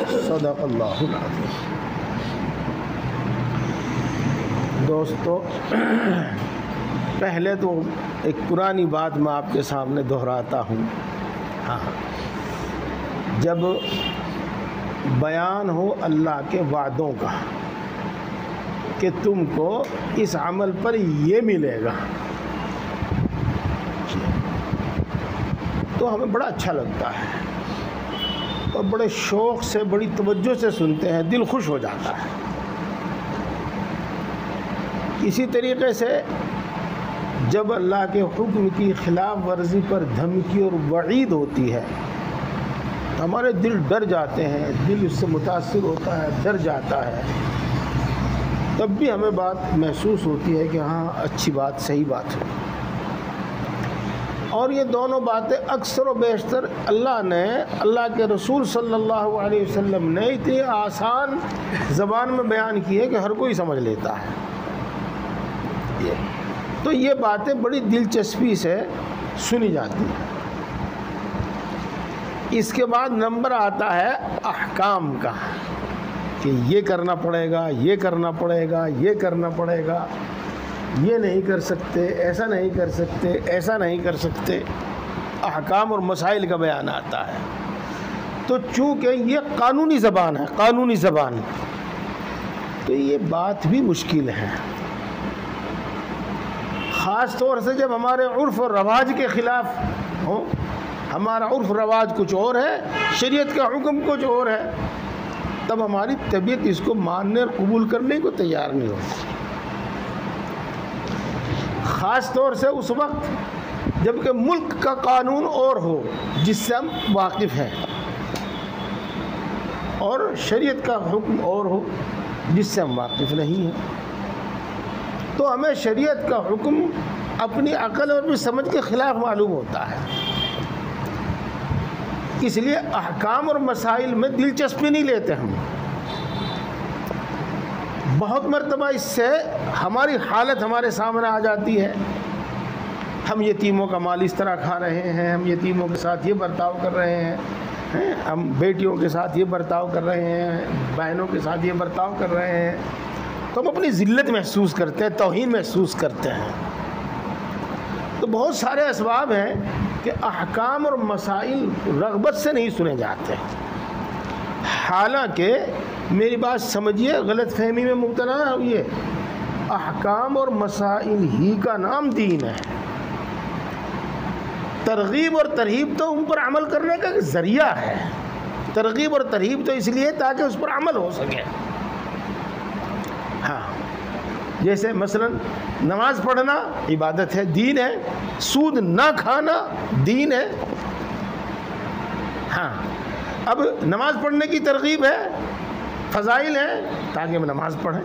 सदक़ल्लाहुल अज़ीम। दोस्तों, पहले तो एक पुरानी बात मैं आपके सामने दोहराता हूँ। हाँ, जब बयान हो अल्लाह के वादों का कि तुमको इस अमल पर ये मिलेगा तो हमें बड़ा अच्छा लगता है और बड़े शौक़ से, बड़ी तवज्जो से सुनते हैं, दिल खुश हो जाता है। इसी तरीक़े से जब अल्लाह के हुक्म की खिलाफ वर्जी पर धमकी और वईद होती है तो हमारे दिल डर जाते हैं, दिल उससे मुतासिर होता है, डर जाता है। तब भी हमें बात महसूस होती है कि हाँ, अच्छी बात, सही बात है। और ये दोनों बातें अक्सर व बेशतर अल्लाह ने, अल्लाह के रसूल सल्लल्लाहु अलैहि वसल्लम ने इतनी आसान ज़बान में बयान की है कि हर कोई समझ लेता है। तो ये बातें बड़ी दिलचस्पी से सुनी जाती हैं। इसके बाद नंबर आता है अहकाम का कि ये करना पड़ेगा, ये करना पड़ेगा, ये करना पड़ेगा, ये नहीं कर सकते, ऐसा नहीं कर सकते, ऐसा नहीं कर सकते। अहकाम और मसाइल का बयान आता है। तो चूँकि ये कानूनी ज़बान है, कानूनी ज़बान, तो ये बात भी मुश्किल है, ख़ास तौर से जब हमारे उर्फ़ और रवाज के ख़िलाफ़ हो। हमारा उर्फ़ रवाज कुछ और है, शरीयत का हुक्म कुछ और है, तब हमारी तबीयत इसको मानने और कबूल करने को तैयार नहीं होती। ख़ास तौर से उस वक्त जबकि मुल्क का कानून और हो जिससे हम वाकिफ़ हैं और शरीयत का हुक्म और हो जिससे हम वाकिफ़ नहीं हैं, तो हमें शरीयत का हुक्म अपनी अकल और भी समझ के ख़िलाफ़ मालूम होता है। इसलिए अहकाम और मसाइल में दिलचस्पी नहीं लेते हम। बहुत मरतबा इससे हमारी हालत हमारे सामने आ जाती है। हम यतीमों का माल इस तरह खा रहे हैं, हम यतीमों के साथ ये बर्ताव कर रहे हैं, हम बेटियों के साथ ये बर्ताव कर रहे हैं, बहनों के साथ ये बर्ताव कर रहे हैं, तो हम अपनी ज़िल्लत महसूस करते हैं, तौहीन महसूस करते हैं। तो बहुत सारे असबाब हैं कि अहकाम और मसाइल रग़बत से नहीं सुने जाते। हालांकि मेरी बात समझिए, गलत फहमी में मुब्तला ना हुई। अहकाम और मसाइल ही का नाम दीन है। तरगीब और तरहीब तो उन पर अमल करने का ज़रिया है। तरगीब और तरहीब तो इसलिए ताकि उस पर अमल हो सके। हाँ, जैसे मसलन नमाज पढ़ना इबादत है, दीन है। सूद ना खाना दीन है। हाँ, अब नमाज पढ़ने की तरगीब है, फ़ज़ाइल है ताकि हम नमाज पढ़ें।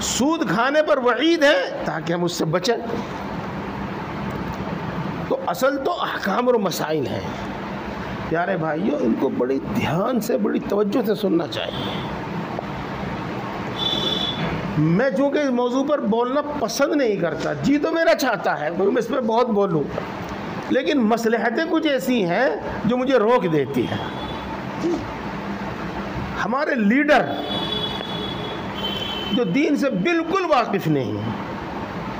सूद खाने पर वईद है ताकि हम उससे बचें। तो असल तो अहकाम और मसाइल हैं। प्यारे भाइयों, इनको बड़ी ध्यान से, बड़ी तवज्जो से सुनना चाहिए। मैं चूँकि इस मौजू पर बोलना पसंद नहीं करता, जी तो मेरा चाहता है मैं इस पर बहुत बोलूँ, लेकिन मसलहतें कुछ ऐसी हैं जो मुझे रोक देती हैं। हमारे लीडर जो दीन से बिल्कुल वाकिफ़ नहीं,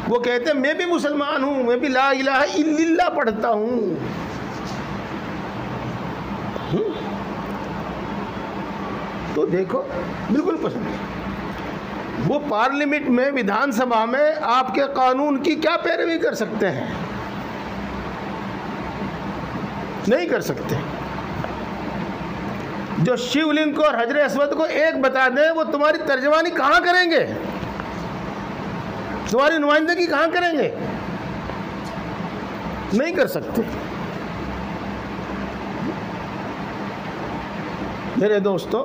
वो कहते हैं मैं भी मुसलमान हूँ, मैं भी ला इलाहा इल्लल्लाह पढ़ता हूँ। तो देखो, बिल्कुल पसंद नहीं। वो पार्लियामेंट में, विधानसभा में आपके कानून की क्या पैरवी कर सकते हैं? नहीं कर सकते। जो शिवलिंग को और हजरे अस्वद को एक बता दें, वो तुम्हारी तर्जमानी कहाँ करेंगे? तुम्हारी नुमाइंदगी कहाँ करेंगे? नहीं कर सकते। मेरे दोस्तों,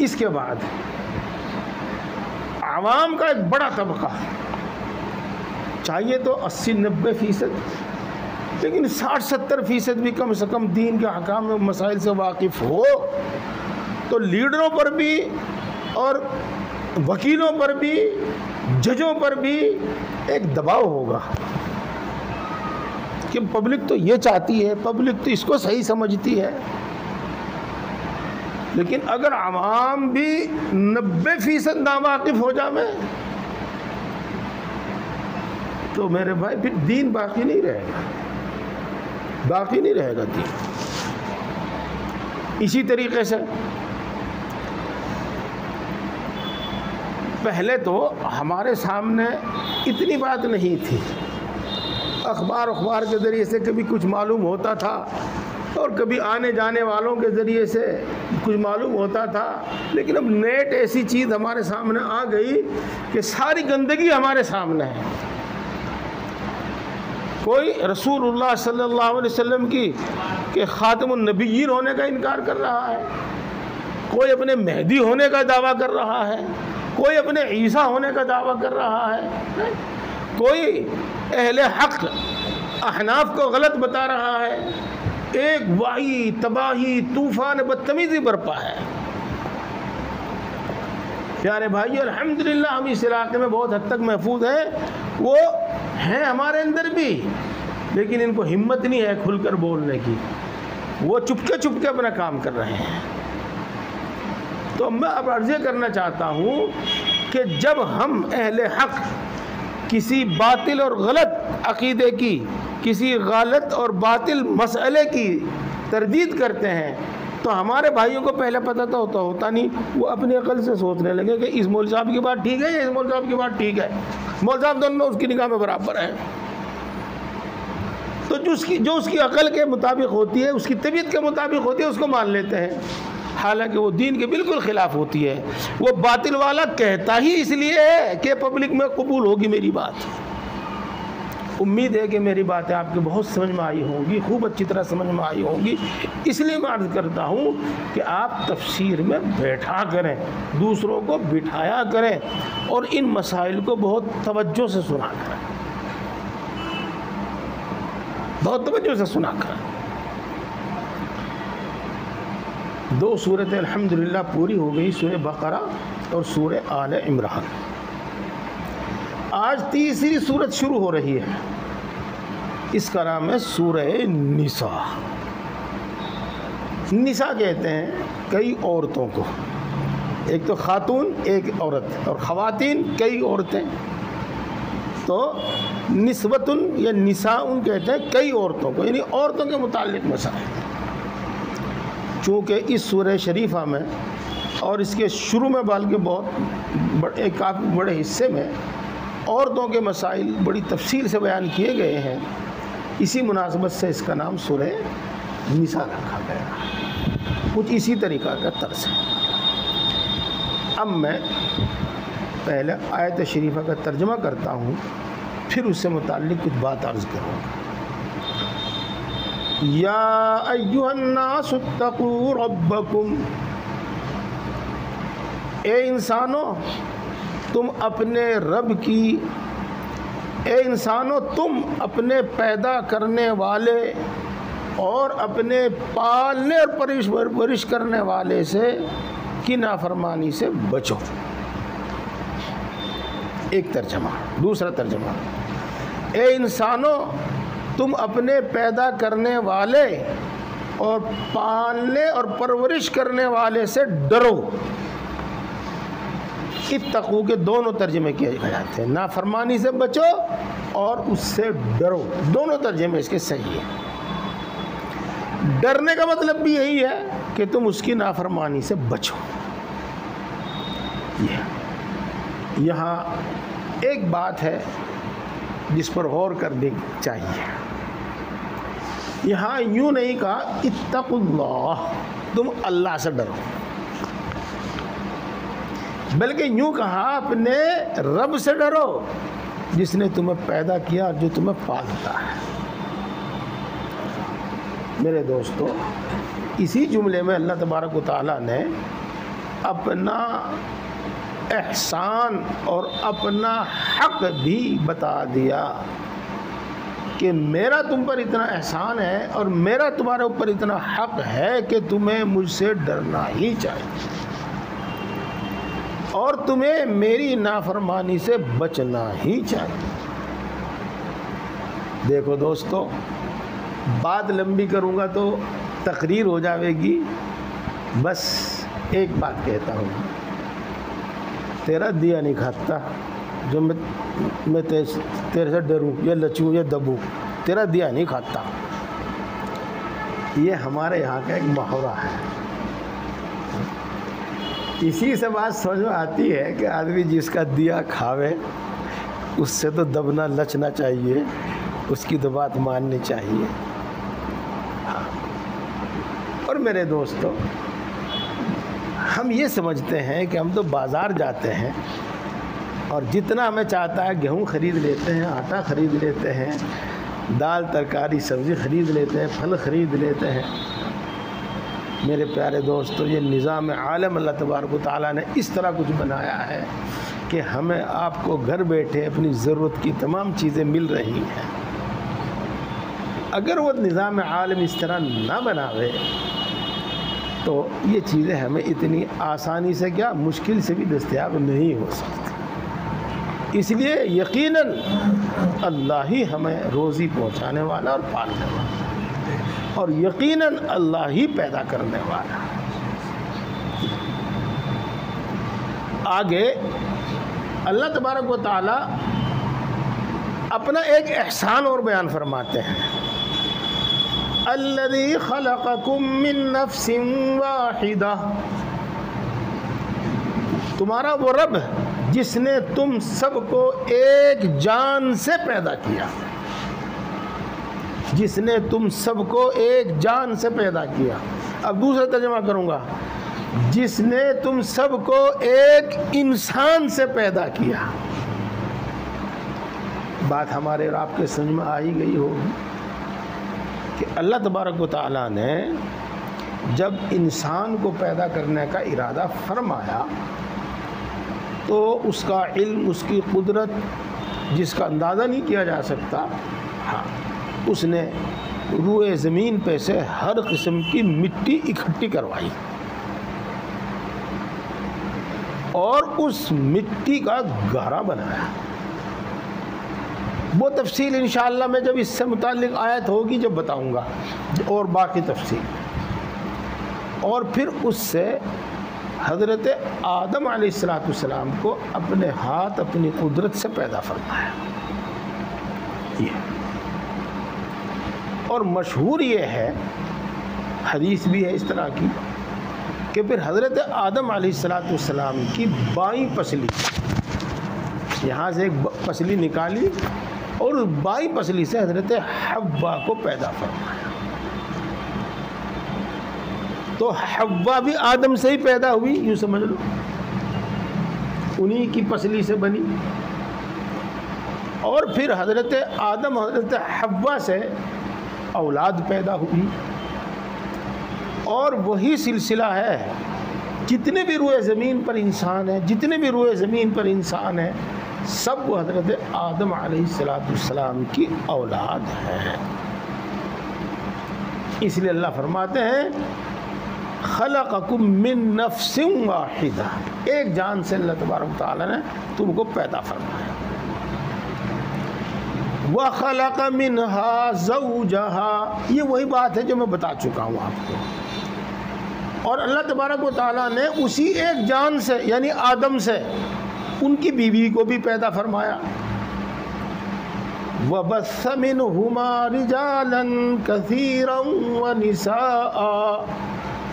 इसके बाद आवाम का एक बड़ा तबका, चाहिए तो 80-90%, लेकिन 60-70% भी कम से कम दीन के अहकाम में मसाइल से वाकिफ़ हो, तो लीडरों पर भी और वकीलों पर भी, जजों पर भी एक दबाव होगा कि पब्लिक तो ये चाहती है, पब्लिक तो इसको सही समझती है। लेकिन अगर आवाम भी 90% नावाकिफ हो जाए तो मेरे भाई फिर दीन बाकी नहीं रहेगा, बाकी नहीं रहेगा दीन। इसी तरीके से पहले तो हमारे सामने इतनी बात नहीं थी, अखबार के ज़रिए से कभी कुछ मालूम होता था और कभी आने जाने वालों के ज़रिए से कुछ मालूम होता था। लेकिन अब नेट ऐसी चीज़ हमारे सामने आ गई कि सारी गंदगी हमारे सामने है। कोई रसूलुल्लाह सल्लल्लाहु अलैहि वसल्लम के ख़ातमुन नबिय्यीन होने का इनकार कर रहा है, कोई अपने मेहदी होने का दावा कर रहा है, कोई अपने ईसा होने का दावा कर रहा है, कोई अहले हक़ अहनाफ को गलत बता रहा है। एक वाही, तबाही, तूफान, बदतमीज़ी बरपा है। प्यारे भाई, अल्हम्दुलिल्लाह हम इस इलाके में बहुत हद तक महफूज हैं। वो हैं हमारे अंदर भी, लेकिन इनको हिम्मत नहीं है खुलकर बोलने की, वो चुपके अपना काम कर रहे हैं। तो मैं अब अर्ज़ करना चाहता हूँ कि जब हम अहले हक़ किसी बातिल और गलत अक़ीदे की, किसी गलत और बातिल मसले की तरदीद करते हैं, तो हमारे भाइयों को पहले पता तो होता नहीं, वो अपनी अकल से सोचने लगे कि इस मौलवी साहब की बात ठीक है या इस मौलवी साहब की बात ठीक है। मौलवी साहब दोनों उसकी निगाह में बराबर हैं। तो जो उसकी अकल के मुताबिक होती है, उसकी तबीयत के मुताबिक होती है, उसको मान लेते हैं, हालांकि वो दीन के बिल्कुल ख़िलाफ़ होती है। वो बातिल वाला कहता ही इसलिए है कि पब्लिक में कबूल होगी मेरी बात। उम्मीद है कि मेरी बातें आपके बहुत समझ में आई होंगी, खूब अच्छी तरह समझ में आई होंगी। इसलिए मैं अर्ज़ करता हूँ कि आप तफसीर में बैठा करें, दूसरों को बिठाया करें और इन मसाइल को बहुत तवज्जो से सुना करें, बहुत तवज्जो से सुना करें। 2 सूरतें अल्हम्दुलिल्लाह पूरी हो गई, सूरह बकरा और सूरह आले इमरान। आज तीसरी सूरत शुरू हो रही है, इसका नाम है सूरह निसा। निसा कहते हैं कई औरतों को, एक तो खातून एक औरत, और ख़वातीन कई औरतें, तो निस्बतुन या निसाउन कहते हैं कई औरतों को, यानी औरतों के मुताल्लिक़ मसाइल। चूँकि इस सूरह शरीफा में और इसके शुरू में बल्कि बहुत काफ़ी बड़े हिस्से में औरतों के मसाइल बड़ी तफसील से बयान किए गए हैं, इसी मुनासबत से इसका नाम सूरह निसा रखा गया। कुछ इसी तरीक़ा का तर्ज है। अब मैं पहले आयत शरीफा का तर्जुमा करता हूँ, फिर उससे मुताल्लिक़ कुछ बात अर्ज़ करूँगा। या अय्युहन्नासु इत्तक़ू रब्बकुम, ए इंसानों तुम अपने रब की, ए इंसानों तुम अपने पैदा करने वाले और अपने पालने और परवरिश करने वाले से की नाफरमानी से बचो। एक तर्जमा। दूसरा तर्जमा, ए इंसानों तुम अपने पैदा करने वाले और पालने और परवरिश करने वाले से डरो। इत्तक़ू के दोनों तर्जमे किए जाते हैं, नाफरमानी से बचो और उससे डरो, दोनों तर्जमे इसके सही है। डरने का मतलब भी यही है कि तुम उसकी नाफरमानी से बचो। यहाँ एक बात है जिस पर गौर करनी चाहिए। यहाँ यूँ नहीं कहा इत्तकुल्लाह, तुम अल्लाह से डरो, बल्कि यूँ कहा अपने रब से डरो जिसने तुम्हें पैदा किया और जो तुम्हें पालता है। मेरे दोस्तों, इसी जुमले में अल्लाह तबारक व तआला ने अपना एहसान और अपना हक भी बता दिया कि मेरा तुम पर इतना एहसान है और मेरा तुम्हारे ऊपर इतना हक है कि तुम्हें मुझसे डरना ही चाहिए और तुम्हें मेरी नाफरमानी से बचना ही चाहिए। देखो दोस्तों, बात लंबी करूँगा तो तकरीर हो जाएगी, बस एक बात कहता हूँ, तेरा दिया नहीं खाता जो मैं तेरे से डरूँ या लचूँ या दबूँ, तेरा दिया नहीं खाता। ये हमारे यहाँ का एक मुहावरा है। इसी से बात समझ में आती है कि आदमी जिसका दिया खावे उससे तो दबना लचना चाहिए, उसकी तो बात माननी चाहिए। हाँ। और मेरे दोस्तों, हम ये समझते हैं कि हम तो बाज़ार जाते हैं और जितना हमें चाहता है गेहूँ ख़रीद लेते हैं, आटा ख़रीद लेते हैं, दाल तरकारी सब्ज़ी ख़रीद लेते हैं, फल ख़रीद लेते हैं। मेरे प्यारे दोस्तों, ये निज़ाम आलम अल्लाह तबारक व तआला ने इस तरह कुछ बनाया है कि हमें आपको घर बैठे अपनी ज़रूरत की तमाम चीज़ें मिल रही हैं। अगर वो निज़ाम आलम इस तरह ना बनावे तो ये चीज़ें हमें इतनी आसानी से क्या मुश्किल से भी दस्तयाब नहीं हो सकती। इसलिए यकीनन अल्लाह ही हमें रोज़ी पहुंचाने वाला और पालने वाला, और यकीनन अल्लाह ही पैदा करने वाला। आगे अल्लाह तबारक व तआला अपना एक एहसान और बयान फरमाते हैं, अल्लज़ी खलक़कुम मिन नफ्सिन वाहिदा, तुम्हारा वो रब जिसने तुम सबको एक जान से पैदा किया, जिसने तुम सबको एक जान से पैदा किया। अब दूसरा तर्जुमा करूँगा, जिसने तुम सबको एक इंसान से पैदा किया। बात हमारे और आपके समझ में आ ही गई होगी कि अल्लाह तबारक व तआला ने जब इंसान को पैदा करने का इरादा फरमाया तो उसका इल्म, उसकी कुदरत जिसका अंदाज़ा नहीं किया जा सकता, हाँ, उसने रूए ज़मीन पे से हर किस्म की मिट्टी इकट्ठी करवाई और उस मिट्टी का गारा बनाया। वो तफसील इंशाअल्लाह मैं जब इससे मुताल्लिक़ आयत होगी जब बताऊंगा, और बाकी तफसील। और फिर उससे हज़रत आदम अलैहिस्सलाम को अपने हाथ अपनी कुदरत से पैदा फरमाया। ये और मशहूर ये है, हदीस भी है इस तरह की, कि फिर हज़रत आदम अलैहिस्सलाम की बाईं पसली, यहाँ से एक पसली निकाली और उस बाईं पसली से हज़रत हव्वा को पैदा फरमाया। तो हव्वा भी आदम से ही पैदा हुई, यूँ समझ लो, उन्हीं की पसली से बनी। और फिर हज़रत आदम हज़रत हव्वा से औलाद पैदा हुई, और वही सिलसिला है। जितने भी रूए ज़मीन पर इंसान हैं, जितने भी रूए ज़मीन पर इंसान हैं, सब वो हज़रत आदम अलैहिस्सलाम की औलाद हैं। इसलिए अल्लाह फरमाते हैं खलक़कुम मिन नफ्सिन वाहिदा, एक जान से अल्लाह तबारक तआला ने तुमको पैदा फरमाया। व खलक़ मिनहा ज़ौजहा, ये वही बात है जो मैं बता चुका हूँ आपको। और अल्लाह तबारक व तआला ने उसी एक जान से यानी आदम से उनकी बीवी को भी पैदा फरमाया। व बस्स मिनहुमा रिजालन कसीरन व निसाअ,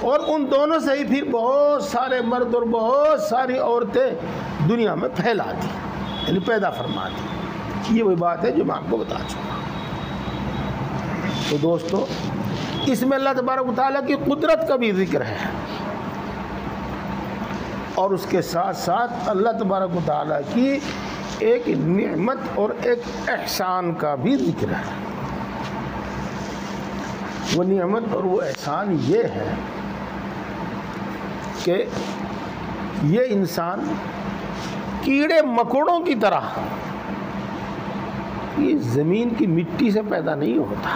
और उन दोनों से ही फिर बहुत सारे मर्द और बहुत सारी औरतें दुनिया में फैला दी, यानी पैदा फरमा दी। ये वही बात है जो मैं आपको बता चुका। तो दोस्तों, इसमें अल्लाह तबारक व तआला की कुदरत का भी जिक्र है और उसके साथ साथ अल्लाह तबारक व तआला की एक नेमत और एक एहसान का भी जिक्र है। वो नेमत और वो एहसान ये है कि ये इंसान कीड़े मकोड़ों की तरह ये ज़मीन की मिट्टी से पैदा नहीं होता,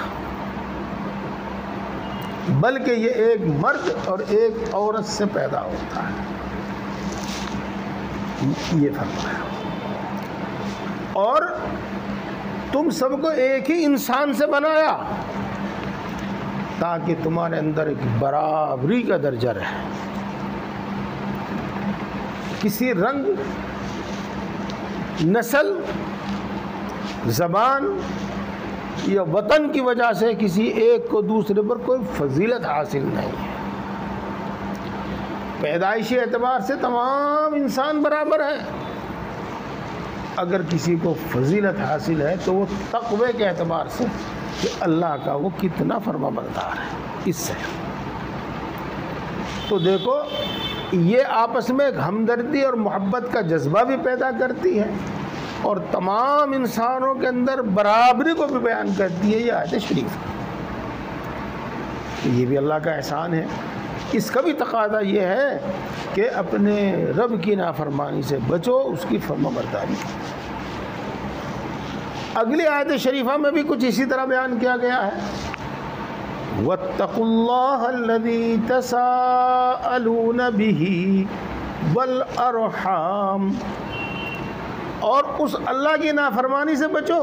बल्कि ये एक मर्द और एक औरत से पैदा होता है, ये फरमाया। और तुम सबको एक ही इंसान से बनाया ताकि तुम्हारे अंदर एक बराबरी का दर्जा रहे। किसी रंग, नस्ल, ज़बान या वतन की वजह से किसी एक को दूसरे पर कोई फजीलत हासिल नहीं है। पैदाइशी एतबार से तमाम इंसान बराबर हैं। अगर किसी को फजीलत हासिल है तो वो तक़वे के एतबार से कि अल्लाह का वो कितना फरमाबरदार है, इससे। तो देखो, ये आपस में एक हमदर्दी और मोहब्बत का जज्बा भी पैदा करती है और तमाम इंसानों के अंदर बराबरी को भी बयान करती है ये आयत शरीफ। ये भी अल्लाह का एहसान है। इसका भी तकादा ये है कि अपने रब की नाफरमानी से बचो, उसकी फरमाबरदारी। अगली आयत शरीफा में भी कुछ इसी तरह बयान किया गया है। वत्तकुल्लाह अल्लज़ी तसाअलून बिही वल अरहाम, और उस अल्लाह की नाफरमानी से बचो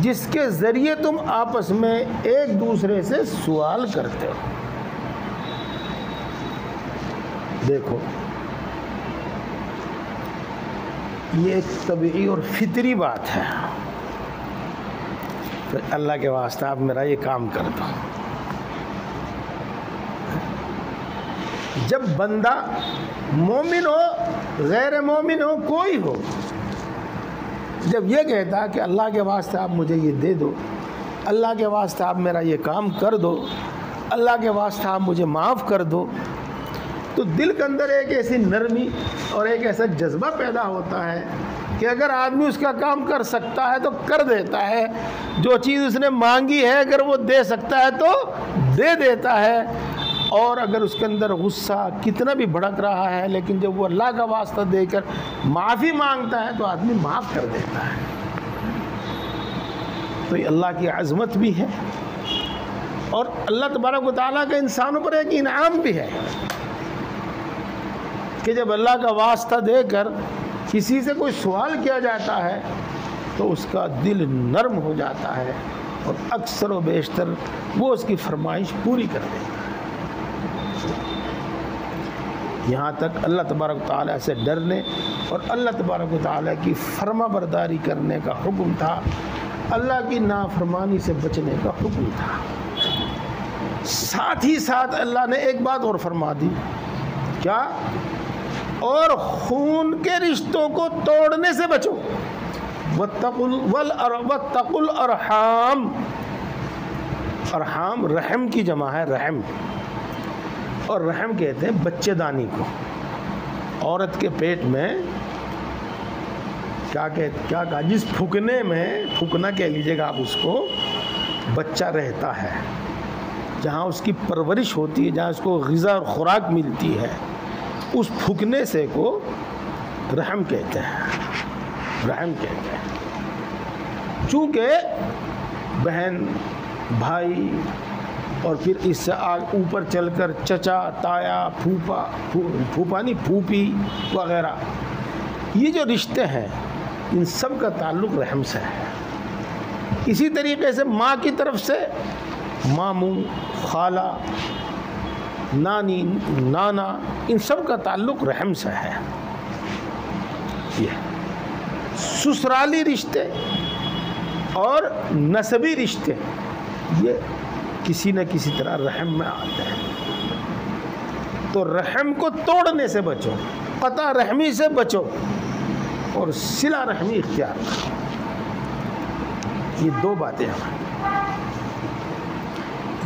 जिसके ज़रिए तुम आपस में एक दूसरे से सवाल करते हो। देखो, ये एक तबीई और फितरी बात है। तो अल्लाह के वास्ते आप मेरा ये काम कर दो। जब बंदा मोमिन हो, गैर मोमिन हो, कोई हो, जब ये कहता कि अल्लाह के वास्ते आप मुझे ये दे दो, अल्लाह के वास्ते आप मेरा ये काम कर दो, अल्लाह के वास्ते आप मुझे माफ़ कर दो, तो दिल के अंदर एक ऐसी नरमी और एक ऐसा जज्बा पैदा होता है कि अगर आदमी उसका काम कर सकता है तो कर देता है। जो चीज़ उसने मांगी है अगर वो दे सकता है तो दे देता है। और अगर उसके अंदर गुस्सा कितना भी भड़क रहा है, लेकिन जब वो अल्लाह का वास्ता देकर माफ़ी मांगता है तो आदमी माफ़ कर देता है। तो ये अल्लाह की अज़मत भी है और अल्लाह तबारक व तआला का इंसानों पर एक इनाम भी है कि जब अल्लाह का वास्ता देकर किसी से कोई सवाल किया जाता है तो उसका दिल नर्म हो जाता है और अक्सर व बेशतर वो उसकी फरमाइश पूरी कर देता है। यहाँ तक अल्लाह तबारक ताला से डरने और अल्लाह तबारक ताला की फरमाबरदारी करने का हुक्म था, अल्लाह की नाफरमानी से बचने का हुक्म था। साथ ही साथ अल्लाह ने एक बात और फरमा दी, क्या? और खून के रिश्तों को तोड़ने से बचो। वत्तकुल अरहाम, अरहाम रहम की जमा है, रहम, और रहम कहते हैं बच्चेदानी को। औरत के पेट में क्या कहा, जिस फूकने में, फूकना कह लीजिएगा आप उसको, बच्चा रहता है, जहाँ उसकी परवरिश होती है, जहाँ उसको ग़िज़ा और खुराक मिलती है, उस फूकने से को रहम कहते हैं, रहम कहते हैं। चूँकि बहन, भाई और फिर इससे आग ऊपर चलकर चचा, ताया, फूफा, फूफा नहीं, फूफी वगैरह, ये जो रिश्ते हैं इन सब का ताल्लुक़ रहम से है। इसी तरीके से माँ की तरफ से मामू, खाला, नानी, नाना, इन सब का ताल्लुक़ रहम से है। ये ससुराली रिश्ते और नसबी रिश्ते ये किसी न किसी तरह रहम में आते हैं। तो रहम को तोड़ने से बचो, कता रहमी से बचो और सिला रहमी इख्तियार करो। ये दो बातें हैं।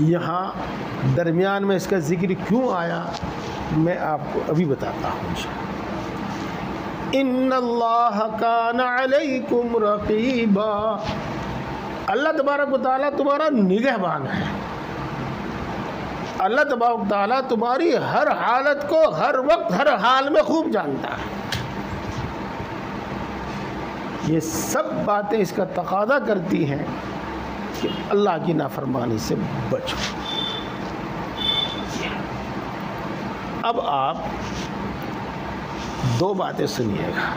यहाँ दरमियान में इसका जिक्र क्यों आया मैं आपको अभी बताता हूँ। इन्नल्लाह काना अलैकुम रक़ीबा, अल्लाह तबारक व तआला तुम्हारा निगहबान है। अल्लाह तबारक व तआला तुम्हारी हर हालत को हर वक्त हर हाल में खूब जानता है। ये सब बातें इसका तकादा करती हैं कि अल्लाह की नाफरमानी से बचो। अब आप दो बातें सुनिएगा।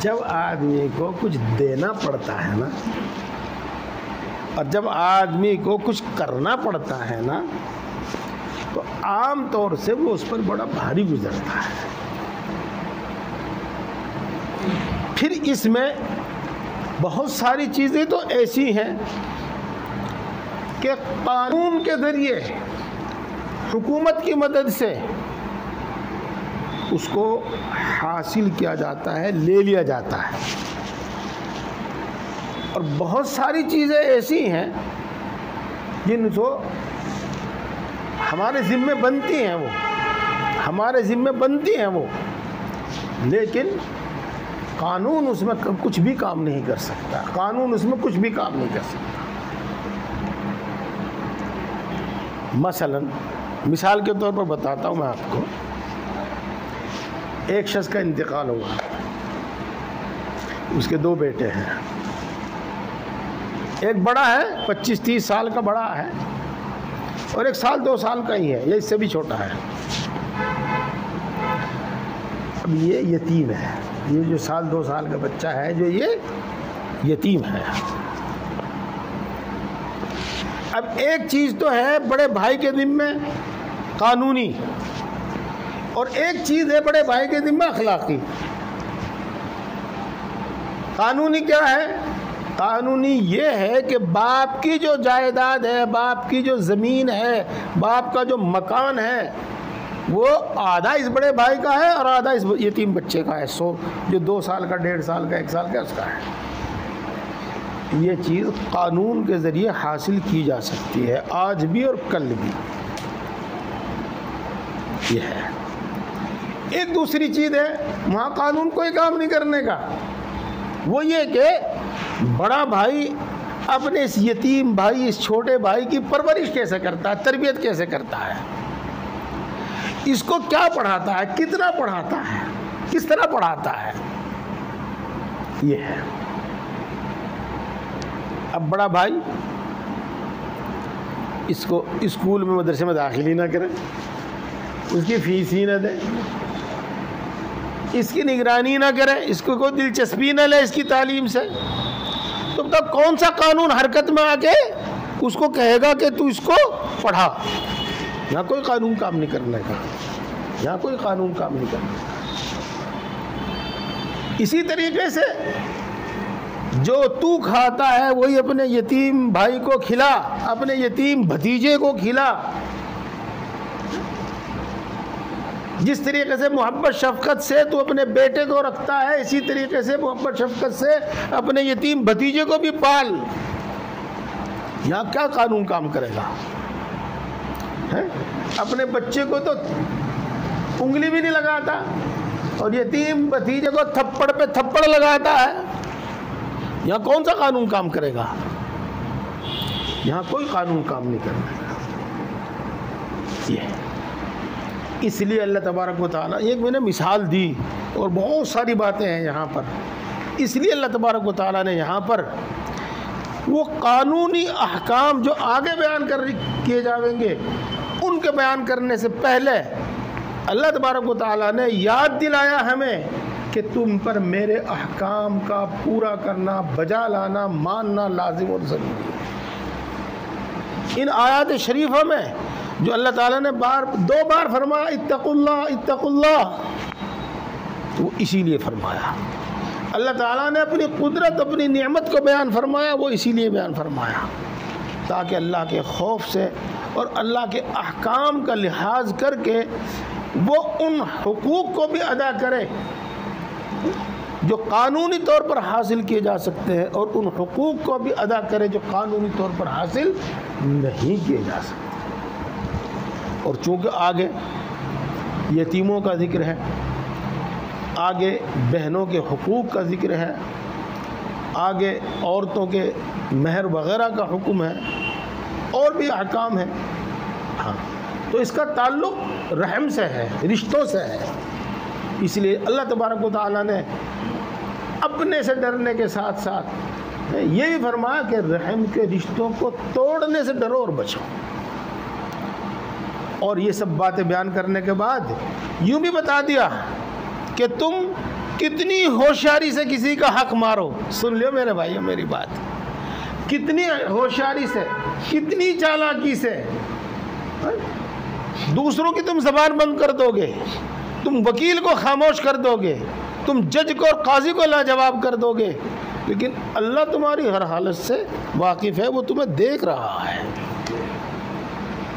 जब आदमी को कुछ देना पड़ता है ना, और जब आदमी को कुछ करना पड़ता है ना, तो आम तौर से वो उस पर बड़ा भारी गुजरता है। फिर इसमें बहुत सारी चीज़ें तो ऐसी हैं कि कानून के ज़रिए हुकूमत की मदद से उसको हासिल किया जाता है, ले लिया जाता है। और बहुत सारी चीज़ें ऐसी हैं जिनको हमारे ज़िम्मे बनती हैं, वो हमारे ज़िम्मे बनती हैं वो, लेकिन कानून उसमें कुछ भी काम नहीं कर सकता। कानून उसमें कुछ भी काम नहीं कर सकता। मसलन मिसाल के तौर पर बताता हूँ मैं आपको। एक शख्स का इंतकाल हुआ, उसके दो बेटे हैं। एक बड़ा है, 25-30 साल का बड़ा है, और एक 1-2 साल का ही है, ये इससे भी छोटा है। अब ये यतीम है, ये जो 1-2 साल का बच्चा है, जो ये यतीम है। अब एक चीज़ तो है बड़े भाई के ज़िम्मे कानूनी, और एक चीज़ है बड़े भाई के ज़िम्मे अखलाकी। कानूनी क्या है? कानूनी ये है कि बाप की जो जायदाद है, बाप की जो ज़मीन है, बाप का जो मकान है, वो आधा इस बड़े भाई का है और आधा इस यतीम बच्चे का है। जो 2 साल का, 1.5 साल का, 1 साल का उसका है। ये चीज़ कानून के ज़रिए हासिल की जा सकती है, आज भी और कल भी। ये है। एक दूसरी चीज़ है, वहाँ कानून कोई काम नहीं करने का। वो ये कि बड़ा भाई अपने इस यतीम भाई, इस छोटे भाई की परवरिश कैसे करता है, तरबियत कैसे करता है, इसको क्या पढ़ाता है, कितना पढ़ाता है, किस तरह पढ़ाता है, ये है। अब बड़ा भाई इसको स्कूल में, मदरसे में दाखिल ही ना करे, उसकी फीस ही ना दे, इसकी निगरानी ना करे, इसको कोई दिलचस्पी ना ले इसकी तालीम से, तो तब कौन सा कानून हरकत में आके उसको कहेगा कि तू इसको पढ़ा? यहाँ कोई कानून काम नहीं करने का, यहाँ कोई कानून काम नहीं करने का। इसी तरीके से जो तू खाता है वही अपने यतीम भाई को खिला, अपने यतीम भतीजे को खिला। जिस तरीके से मोहब्बत शफकत से तू अपने बेटे को रखता है, इसी तरीके से मोहब्बत शफकत से अपने यतीम भतीजे को भी पाल। यहाँ क्या कानून काम करेगा? है? अपने बच्चे को तो उंगली भी नहीं लगाता और यतीम भतीजे को थप्पड़ पे थप्पड़ लगाता है। यहाँ कौन सा कानून काम करेगा? यहाँ कोई कानून काम नहीं करेगा। ये इसलिए अल्लाह तबारक व तआला, एक मैंने मिसाल दी और बहुत सारी बातें हैं यहाँ पर, इसलिए अल्लाह तबारक व तआला ने यहाँ पर वो कानूनी अहकाम जो आगे बयान किए जाएंगे, उनके बयान करने से पहले अल्लाह तबारक व तआला ने याद दिलाया हमें कि तुम पर मेरे अहकाम का पूरा करना, बजा लाना, मानना लाजिम और ज़रूरी है। इन आयात शरीफों में जो अल्लाह ताला ने 2 बार फरमाया इत्तकुल्लाह इत्तकुल्लाह, वो इसीलिए फरमाया। अल्लाह ताला ने अपनी कुदरत, अपनी नेमत को बयान फरमाया, वो इसीलिए बयान फरमाया ताकि अल्लाह के खौफ से और अल्लाह के अहकाम का लिहाज करके वो उन हुकूक को भी अदा करे जो कानूनी तौर पर हासिल किए जा सकते हैं, और उन हुकूक को भी अदा करे जो कानूनी तौर पर हासिल नहीं किए जा सकते। और चूँकि आगे यतीमों का ज़िक्र है, आगे बहनों के हुकूक का ज़िक्र है, आगे औरतों के महर वग़ैरह का हुक्म है और भी अहकाम है। हाँ, तो इसका ताल्लुक़ रहम से है, रिश्तों से है। इसलिए अल्लाह तबारक व तआला ने अपने से डरने के साथ साथ ये भी फरमाया कि रहम के रिश्तों को तोड़ने से डरो और बचो। और ये सब बातें बयान करने के बाद यूँ भी बता दिया कि तुम कितनी होशियारी से किसी का हक मारो। सुन लियो मेरे भाइयों मेरी बात, कितनी होशियारी से, कितनी चालाकी से दूसरों की तुम ज़बान बंद कर दोगे, तुम वकील को खामोश कर दोगे, तुम जज को और काजी को लाजवाब कर दोगे, लेकिन अल्लाह तुम्हारी हर हालत से वाकिफ़ है, वो तुम्हें देख रहा है।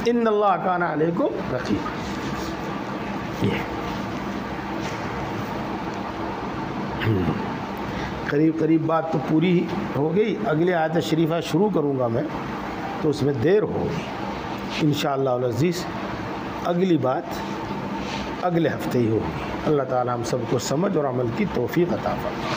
इन्नल्लाह काना अलैकुम रक़ीब। करीब करीब बात तो पूरी हो गई। अगले आयत शरीफा शुरू करूँगा मैं, तो उसमें देर होगी। इंशाअल्लाह अज़ीज़ अगली बात अगले हफ्ते ही होगी। अल्लाह ताला हम सबको समझ और अमल की तौफीक अता फरमाए।